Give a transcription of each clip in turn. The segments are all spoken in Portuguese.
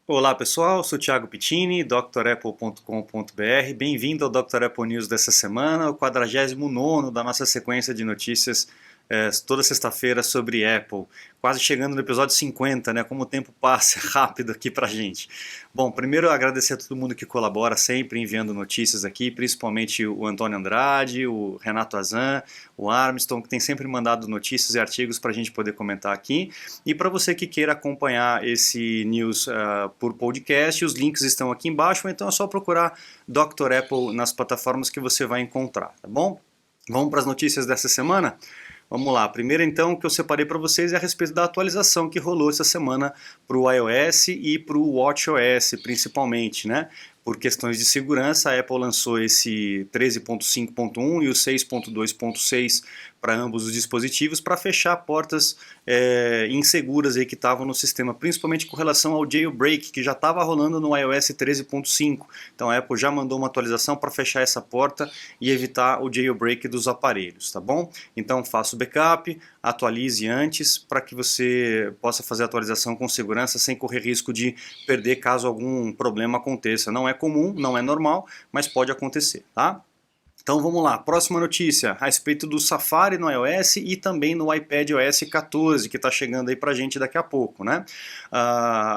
Olá pessoal, sou Thiago Pittini, drapple.com.br. Bem-vindo ao Dr. Apple News dessa semana, o 49º da nossa sequência de notícias toda sexta-feira sobre Apple. Quase chegando no episódio 50, né? Como o tempo passa rápido aqui pra gente. Bom, primeiro agradecer a todo mundo que colabora sempre enviando notícias aqui, principalmente o Antônio Andrade, o Renato Azan, o Armstrong, que tem sempre mandado notícias e artigos para a gente poder comentar aqui. E para você que queira acompanhar esse news por podcast, os links estão aqui embaixo, então é só procurar Dr. Apple nas plataformas que você vai encontrar, tá bom? Vamos para as notícias dessa semana? Vamos lá, primeiro então que eu separei para vocês é a respeito da atualização que rolou essa semana para o iOS e para o WatchOS principalmente, né? Por questões de segurança, a Apple lançou esse 13.5.1 e o 6.2.6 para ambos os dispositivos para fechar portas inseguras aí que estavam no sistema, principalmente com relação ao jailbreak que já estava rolando no iOS 13.5. Então a Apple já mandou uma atualização para fechar essa porta e evitar o jailbreak dos aparelhos, tá bom? Então faça o backup, atualize antes para que você possa fazer a atualização com segurança sem correr risco de perder caso algum problema aconteça. Não é comum, não é normal, mas pode acontecer, tá? Então vamos lá, próxima notícia a respeito do Safari no iOS e também no iPadOS 14, que está chegando aí pra gente daqui a pouco, né?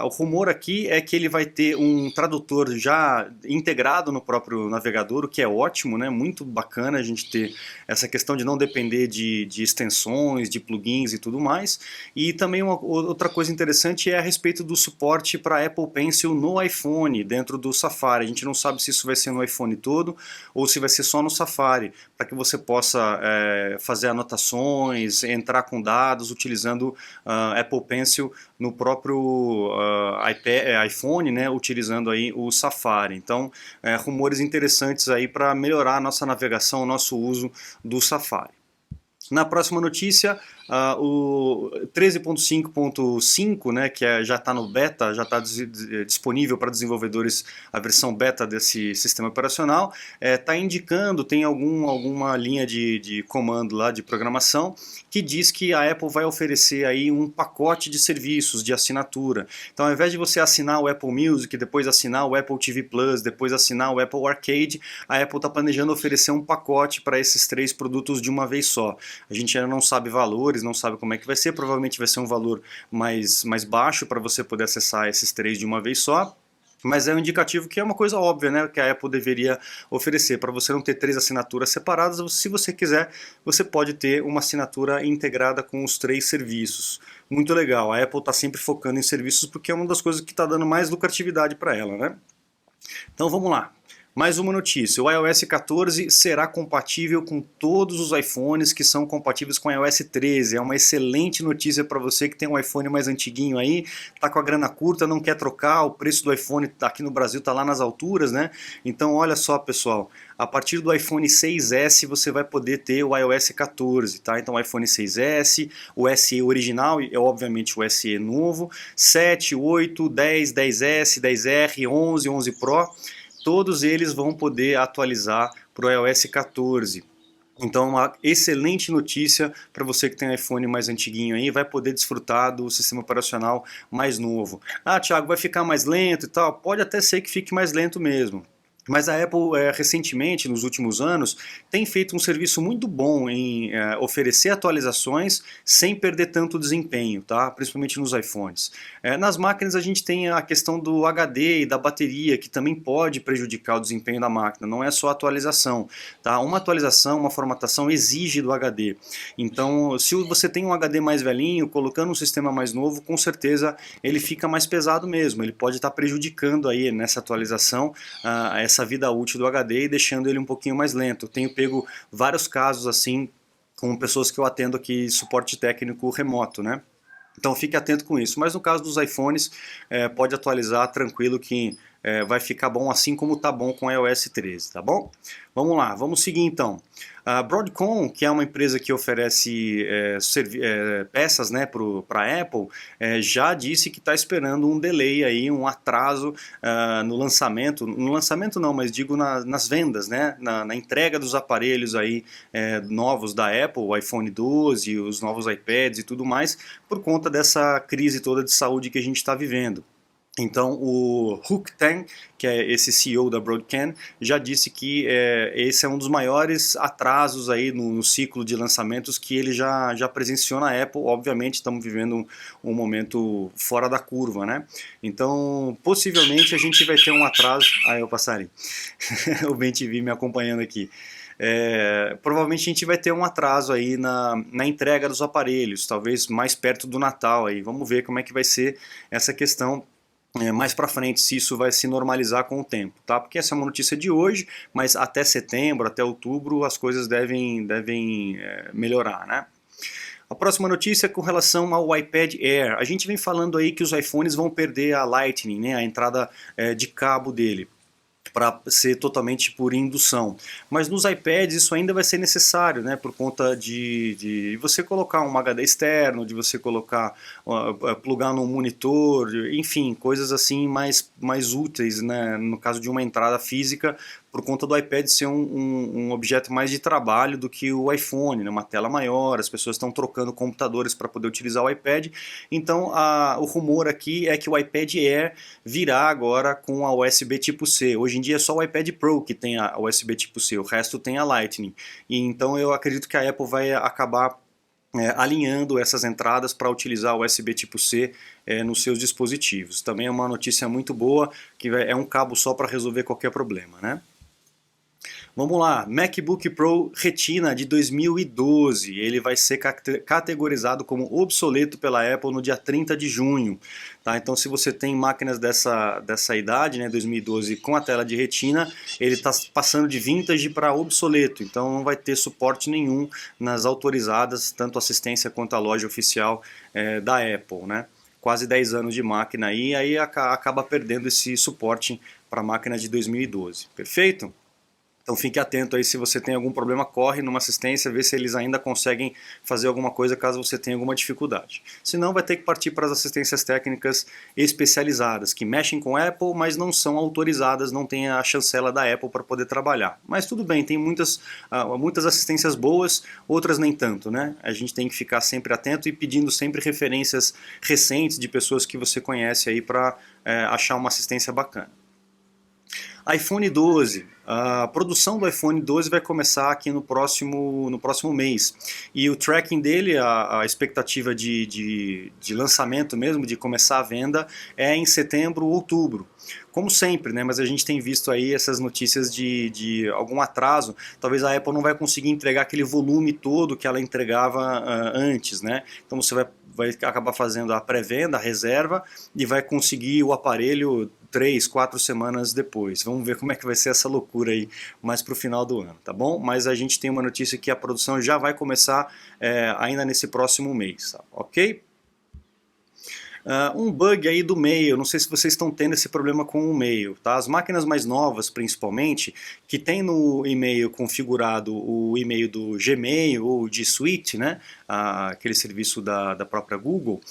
O rumor aqui é que ele vai ter um tradutor já integrado no próprio navegador, o que é ótimo, né? Muito bacana a gente ter essa questão de não depender de extensões, de plugins e tudo mais. E também outra coisa interessante é a respeito do suporte para Apple Pencil no iPhone, dentro do Safari. A gente não sabe se isso vai ser no iPhone todo ou se vai ser só no Safari, para que você possa fazer anotações, entrar com dados utilizando Apple Pencil no próprio iPhone, né, utilizando aí o Safari. Então, rumores interessantes aí para melhorar a nossa navegação, o nosso uso do Safari. Na próxima notícia, o 13.5.5, né, que já está no beta, já está disponível para desenvolvedores a versão beta desse sistema operacional, está indicando, tem alguma linha de comando lá de programação que diz que a Apple vai oferecer aí um pacote de serviços de assinatura. Então, ao invés de você assinar o Apple Music, depois assinar o Apple TV Plus, depois assinar o Apple Arcade, a Apple está planejando oferecer um pacote para esses três produtos de uma vez só. A gente ainda não sabe valores, não sabe como é que vai ser, provavelmente vai ser um valor mais baixo para você poder acessar esses três de uma vez só. Mas é um indicativo que é uma coisa óbvia, né, que a Apple deveria oferecer. Para você não ter três assinaturas separadas, se você quiser, você pode ter uma assinatura integrada com os três serviços. Muito legal, a Apple está sempre focando em serviços porque é uma das coisas que está dando mais lucratividade para ela, né? Então vamos lá. Mais uma notícia, o iOS 14 será compatível com todos os iPhones que são compatíveis com o iOS 13. É uma excelente notícia para você que tem um iPhone mais antiguinho aí, tá com a grana curta, não quer trocar, o preço do iPhone aqui no Brasil tá lá nas alturas, né? Então olha só pessoal, a partir do iPhone 6S você vai poder ter o iOS 14, tá? Então o iPhone 6S, o SE original e obviamente o SE novo, 7, 8, 10, 10S, 10R, 11, 11 Pro, todos eles vão poder atualizar para o iOS 14. Então, uma excelente notícia para você que tem um iPhone mais antiguinho aí, vai poder desfrutar do sistema operacional mais novo. Ah, Thiago, vai ficar mais lento e tal? Pode até ser que fique mais lento mesmo. Mas a Apple, recentemente, nos últimos anos, tem feito um serviço muito bom em oferecer atualizações sem perder tanto desempenho, tá? Principalmente nos iPhones. Nas máquinas a gente tem a questão do HD e da bateria, que também pode prejudicar o desempenho da máquina, não é só a atualização. Tá? Uma atualização, uma formatação exige do HD. Então, se você tem um HD mais velhinho, colocando um sistema mais novo, com certeza ele fica mais pesado mesmo, ele pode estar prejudicando aí nessa atualização essa vida útil do HD e deixando ele um pouquinho mais lento. Eu tenho pego vários casos assim com pessoas que eu atendo aqui, suporte técnico remoto, né? Então fique atento com isso. Mas no caso dos iPhones, pode atualizar tranquilo que vai ficar bom assim como tá bom com o iOS 13, tá bom? Vamos lá, vamos seguir então. A Broadcom, que é uma empresa que oferece peças, né, para a Apple, já disse que está esperando um delay aí, um atraso no lançamento não, mas digo nas vendas, né, na entrega dos aparelhos aí novos da Apple, o iPhone 12, os novos iPads e tudo mais, por conta dessa crise toda de saúde que a gente está vivendo. Então o Hook Tan, que é esse CEO da Broadcom, já disse que esse é um dos maiores atrasos aí no ciclo de lançamentos que ele já presenciou na Apple. Obviamente estamos vivendo um momento fora da curva, né? Então possivelmente a gente vai ter um atraso. Ah, eu passarei. O Ben TV me acompanhando aqui. Provavelmente a gente vai ter um atraso aí na entrega dos aparelhos, talvez mais perto do Natal aí. Vamos ver como é que vai ser essa questão mais para frente, se isso vai se normalizar com o tempo, tá? Porque essa é uma notícia de hoje, mas até setembro, até outubro, as coisas devem melhorar, né? A próxima notícia é com relação ao iPad Air. A gente vem falando aí que os iPhones vão perder a Lightning, né, a entrada de cabo dele, para ser totalmente por indução. Mas nos iPads isso ainda vai ser necessário, né, por conta de você colocar um HD externo, de você colocar, plugar no monitor, enfim, coisas assim mais úteis, né, no caso de uma entrada física, por conta do iPad ser um objeto mais de trabalho do que o iPhone, né, uma tela maior, as pessoas estão trocando computadores para poder utilizar o iPad, então o rumor aqui é que o iPad Air virá agora com a USB tipo C. Hoje em dia é só o iPad Pro que tem a USB tipo C, o resto tem a Lightning. E então eu acredito que a Apple vai acabar alinhando essas entradas para utilizar o USB tipo C nos seus dispositivos. Também é uma notícia muito boa, que é um cabo só para resolver qualquer problema, né? Vamos lá, MacBook Pro Retina de 2012, ele vai ser categorizado como obsoleto pela Apple no dia 30 de junho. Tá? Então se você tem máquinas dessa idade, né, 2012, com a tela de Retina, ele está passando de vintage para obsoleto, então não vai ter suporte nenhum nas autorizadas, tanto assistência quanto a loja oficial da Apple, né? Quase 10 anos de máquina aí acaba perdendo esse suporte para a máquina de 2012, perfeito? Então fique atento aí, se você tem algum problema, corre numa assistência, vê se eles ainda conseguem fazer alguma coisa caso você tenha alguma dificuldade. Senão vai ter que partir para as assistências técnicas especializadas, que mexem com Apple, mas não são autorizadas, não tem a chancela da Apple para poder trabalhar. Mas tudo bem, tem muitas assistências boas, outras nem tanto, né? A gente tem que ficar sempre atento e pedindo sempre referências recentes de pessoas que você conhece aí para achar uma assistência bacana. iPhone 12, a produção do iPhone 12 vai começar aqui no próximo mês. E o tracking dele, a expectativa de lançamento mesmo, de começar a venda, é em setembro ou outubro. Como sempre, né, mas a gente tem visto aí essas notícias de algum atraso. Talvez a Apple não vai conseguir entregar aquele volume todo que ela entregava antes, né? Então você vai acabar fazendo a pré-venda, a reserva, e vai conseguir o aparelho 3, 4 semanas depois. Vamos ver como é que vai ser essa loucura aí mais para o final do ano, tá bom? Mas a gente tem uma notícia que a produção já vai começar ainda nesse próximo mês, tá? Ok? Um bug aí do e-mail, não sei se vocês estão tendo esse problema com o e-mail, tá? As máquinas mais novas, principalmente, que tem no e-mail configurado o e-mail do Gmail ou G Suite, né? Aquele serviço da própria Google,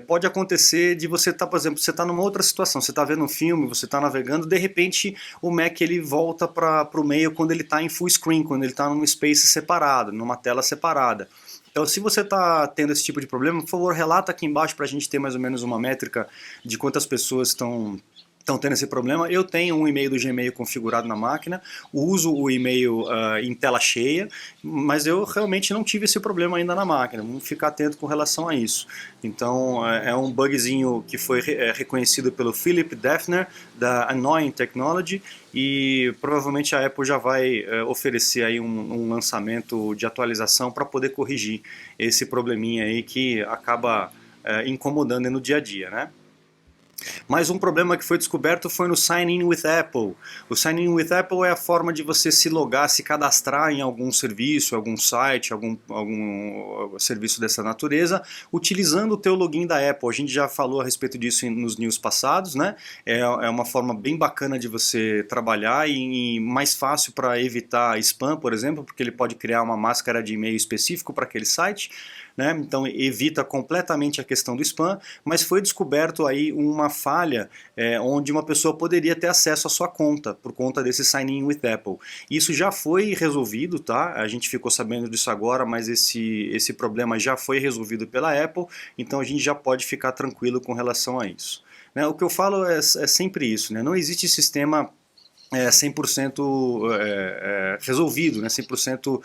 pode acontecer de você estar, por exemplo, você está numa outra situação, você está vendo um filme, você está navegando, de repente o Mac ele volta para o e-mail quando ele está em full screen, quando ele está num space separado, numa tela separada. Então, se você está tendo esse tipo de problema, por favor, relata aqui embaixo para a gente ter mais ou menos uma métrica de quantas pessoas estão tendo esse problema. Eu tenho um e-mail do Gmail configurado na máquina, uso o e-mail em tela cheia, mas eu realmente não tive esse problema ainda na máquina. Vamos ficar atento com relação a isso. Então é um bugzinho que foi reconhecido pelo Philip Defner, da Annoying Technology, e provavelmente a Apple já vai oferecer aí um lançamento de atualização para poder corrigir esse probleminha aí que acaba incomodando no dia a dia, né? Mais um problema que foi descoberto foi no Sign In with Apple. O Sign In with Apple é a forma de você se logar, se cadastrar em algum serviço, algum site, algum serviço dessa natureza, utilizando o teu login da Apple. A gente já falou a respeito disso nos news passados, né? É uma forma bem bacana de você trabalhar e mais fácil para evitar spam, por exemplo, porque ele pode criar uma máscara de e-mail específico para aquele site, né? Então evita completamente a questão do spam, mas foi descoberto aí uma falha onde uma pessoa poderia ter acesso à sua conta por conta desse Sign In with Apple. Isso já foi resolvido, tá? A gente ficou sabendo disso agora, mas esse problema já foi resolvido pela Apple, então a gente já pode ficar tranquilo com relação a isso. né? O que eu falo é sempre isso, né? Não existe sistema 100% resolvido, né? 100%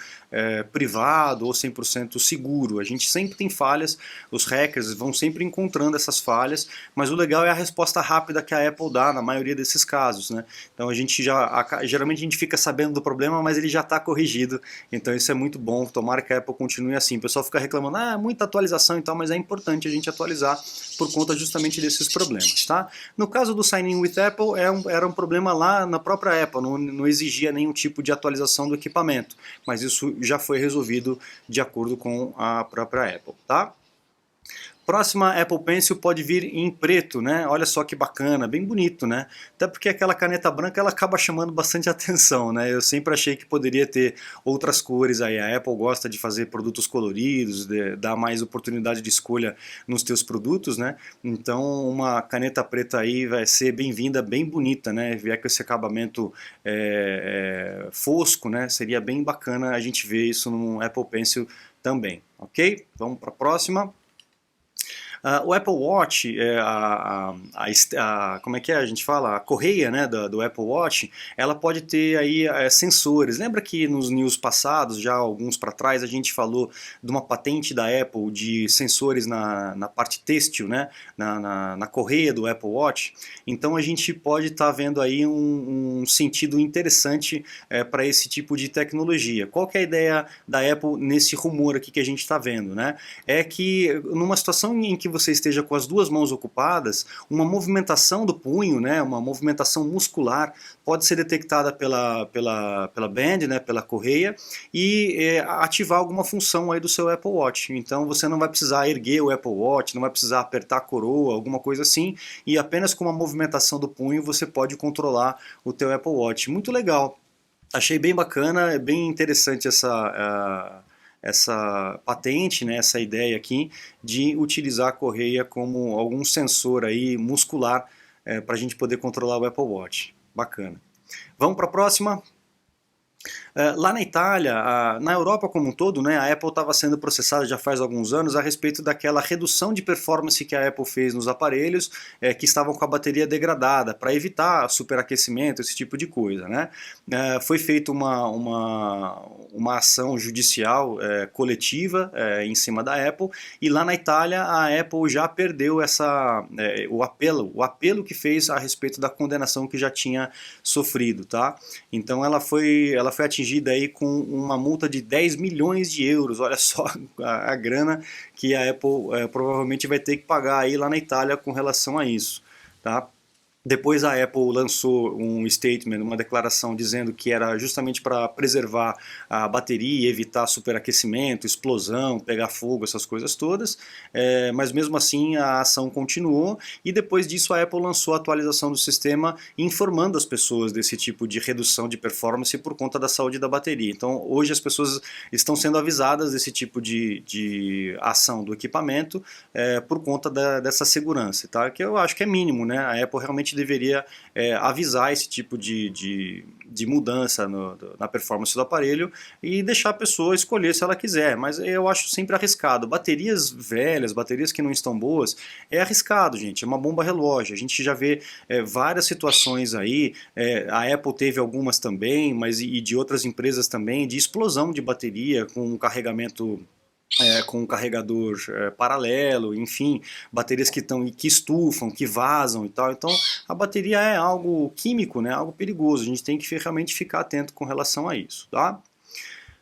privado ou 100% seguro. A gente sempre tem falhas, os hackers vão sempre encontrando essas falhas, mas o legal é a resposta rápida que a Apple dá na maioria desses casos, né? Então a gente geralmente a gente fica sabendo do problema, mas ele já está corrigido, então isso é muito bom. Tomara que a Apple continue assim. O pessoal fica reclamando, muita atualização e tal, mas é importante a gente atualizar por conta justamente desses problemas, tá? No caso do Sign In with Apple, era um problema lá na própria Apple, não exigia nenhum tipo de atualização do equipamento, mas isso já foi resolvido de acordo com a própria Apple, tá? Próxima Apple Pencil pode vir em preto, né? Olha só que bacana, bem bonito, né? Até porque aquela caneta branca ela acaba chamando bastante atenção, né? Eu sempre achei que poderia ter outras cores aí. A Apple gosta de fazer produtos coloridos, dar mais oportunidade de escolha nos teus produtos, né? Então uma caneta preta aí vai ser bem-vinda, bem bonita, né? Vier com esse acabamento fosco, né? Seria bem bacana a gente ver isso no Apple Pencil também, ok? Vamos para a próxima. O Apple Watch, como é que a gente fala? A correia, né, do Apple Watch, ela pode ter aí sensores. Lembra que nos news passados, já alguns para trás, a gente falou de uma patente da Apple de sensores na parte têxtil, né, na correia do Apple Watch? Então a gente pode estar vendo aí um sentido interessante para esse tipo de tecnologia. Qual que é a ideia da Apple nesse rumor aqui que a gente está vendo, né? É que numa situação em que você esteja com as duas mãos ocupadas, uma movimentação do punho, né, uma movimentação muscular, pode ser detectada pela band, né, pela correia, e ativar alguma função aí do seu Apple Watch. Então você não vai precisar erguer o Apple Watch, não vai precisar apertar a coroa, alguma coisa assim, e apenas com uma movimentação do punho você pode controlar o teu Apple Watch. Muito legal. Achei bem bacana, é bem interessante essa patente, né, essa ideia aqui de utilizar a correia como algum sensor aí muscular para a gente poder controlar o Apple Watch. Bacana. Vamos para a próxima. Lá na Itália, na Europa como um todo, né, a Apple estava sendo processada já faz alguns anos a respeito daquela redução de performance que a Apple fez nos aparelhos que estavam com a bateria degradada, para evitar superaquecimento, esse tipo de coisa, né? Foi feita uma ação judicial coletiva em cima da Apple, e lá na Itália a Apple já perdeu o apelo que fez a respeito da condenação que já tinha sofrido, tá? Então ela foi atingida aí com uma multa de 10 milhões de euros. Olha só a grana que a Apple provavelmente vai ter que pagar aí lá na Itália com relação a isso, tá? Depois a Apple lançou um statement, uma declaração dizendo que era justamente para preservar a bateria e evitar superaquecimento, explosão, pegar fogo, essas coisas todas, mas mesmo assim a ação continuou, e depois disso a Apple lançou a atualização do sistema informando as pessoas desse tipo de redução de performance por conta da saúde da bateria. Então hoje as pessoas estão sendo avisadas desse tipo de ação do equipamento por conta dessa segurança, tá? Que eu acho que é mínimo, né? A Apple realmente deveria avisar esse tipo de mudança na performance do aparelho e deixar a pessoa escolher se ela quiser, mas eu acho sempre arriscado. Baterias velhas, baterias que não estão boas, é arriscado, gente, é uma bomba relógio. A gente já vê várias situações aí, a Apple teve algumas também, mas e de outras empresas também, de explosão de bateria com um carregamento com um carregador paralelo, enfim, baterias que estufam, que vazam e tal. Então a bateria é algo químico, né, algo perigoso, a gente tem que realmente ficar atento com relação a isso, tá?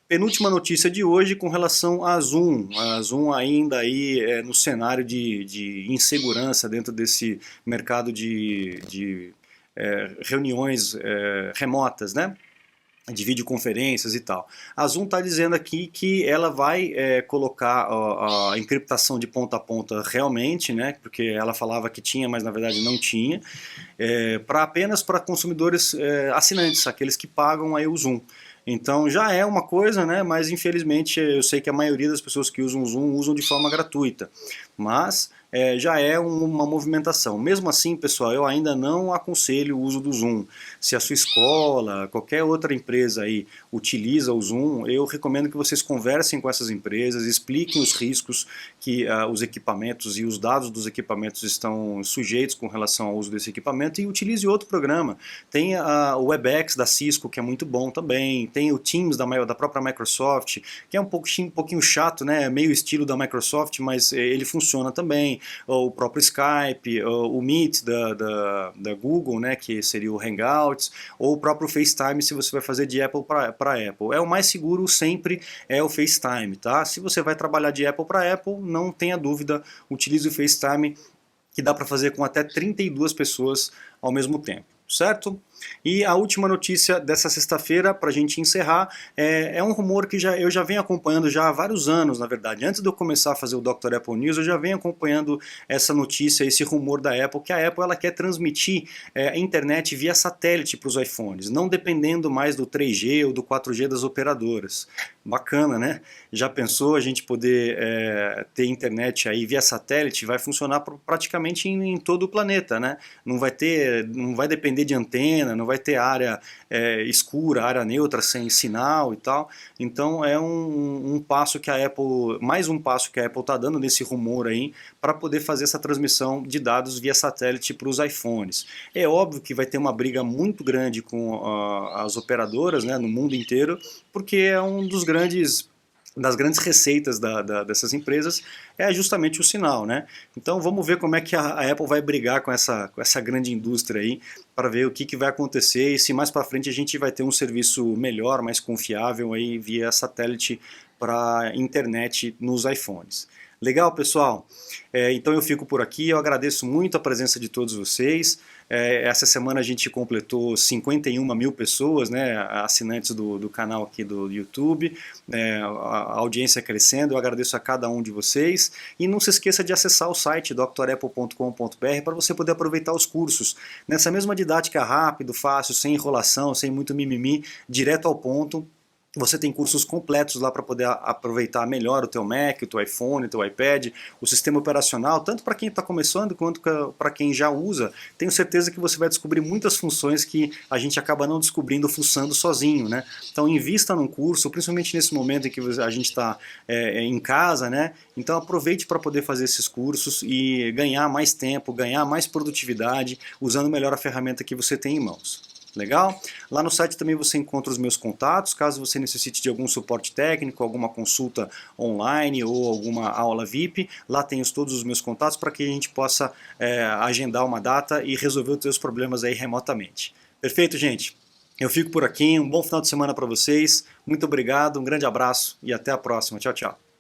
Penúltima notícia de hoje com relação à Zoom. A Zoom ainda aí no cenário de insegurança dentro desse mercado de reuniões remotas, né? De videoconferências e tal. A Zoom está dizendo aqui que ela vai colocar a encriptação de ponta a ponta realmente, né, porque ela falava que tinha, mas na verdade não tinha, apenas para consumidores assinantes, aqueles que pagam aí o Zoom. Então já é uma coisa, né, mas infelizmente eu sei que a maioria das pessoas que usam o Zoom usam de forma gratuita. Mas já é uma movimentação. Mesmo assim, pessoal, eu ainda não aconselho o uso do Zoom. Se a sua escola, qualquer outra empresa aí utiliza o Zoom, eu recomendo que vocês conversem com essas empresas, expliquem os riscos que os equipamentos e os dados dos equipamentos estão sujeitos com relação ao uso desse equipamento e utilize outro programa. Tem o WebEx da Cisco, que é muito bom também, tem o Teams da própria Microsoft, que é um pouquinho chato, né? Meio estilo da Microsoft, mas ele funciona também. O próprio Skype, o Meet da Google, né? Que seria o Hangouts, ou o próprio FaceTime, se você vai fazer de Apple para Apple. O mais seguro sempre é o FaceTime, tá? Se você vai trabalhar de Apple para Apple, não tenha dúvida, utilize o FaceTime, que dá para fazer com até 32 pessoas ao mesmo tempo, certo? E a última notícia dessa sexta-feira, para a gente encerrar, é um rumor que eu já venho acompanhando já há vários anos, na verdade. Antes de eu começar a fazer o Dr. Apple News, eu já venho acompanhando essa notícia, esse rumor da Apple, que a Apple ela quer transmitir a internet via satélite para os iPhones, não dependendo mais do 3G ou do 4G das operadoras. Bacana, né? Já pensou a gente poder ter internet aí via satélite? Vai funcionar praticamente em todo o planeta, né? Não vai depender de antena, não vai ter área escura, área neutra sem sinal e tal. Então é um passo que a Apple, mais um passo que a Apple está dando nesse rumor aí, para poder fazer essa transmissão de dados via satélite para os iPhones. É óbvio que vai ter uma briga muito grande com as operadoras, né, no mundo inteiro, porque é um das grandes receitas dessas empresas é justamente o sinal, né? Então vamos ver como é que a Apple vai brigar com essa grande indústria aí, para ver o que vai acontecer e se mais para frente a gente vai ter um serviço melhor, mais confiável aí via satélite para internet nos iPhones. Legal, pessoal? Então eu fico por aqui, eu agradeço muito a presença de todos vocês. Essa semana a gente completou 51 mil pessoas, né, assinantes do canal aqui do YouTube, a audiência crescendo, eu agradeço a cada um de vocês. E não se esqueça de acessar o site drapple.com.br para você poder aproveitar os cursos. Nessa mesma didática rápido, fácil, sem enrolação, sem muito mimimi, direto ao ponto. Você tem cursos completos lá para poder aproveitar melhor o teu Mac, o teu iPhone, o teu iPad, o sistema operacional, tanto para quem está começando quanto para quem já usa. Tenho certeza que você vai descobrir muitas funções que a gente acaba não descobrindo fuçando sozinho, né? Então invista num curso, principalmente nesse momento em que a gente está em casa, né? Então aproveite para poder fazer esses cursos e ganhar mais tempo, ganhar mais produtividade, usando melhor a ferramenta que você tem em mãos. Legal? Lá no site também você encontra os meus contatos, caso você necessite de algum suporte técnico, alguma consulta online ou alguma aula VIP, lá tem todos os meus contatos para que a gente possa agendar uma data e resolver os seus problemas aí remotamente. Perfeito, gente? Eu fico por aqui, um bom final de semana para vocês, muito obrigado, um grande abraço e até a próxima. Tchau, tchau.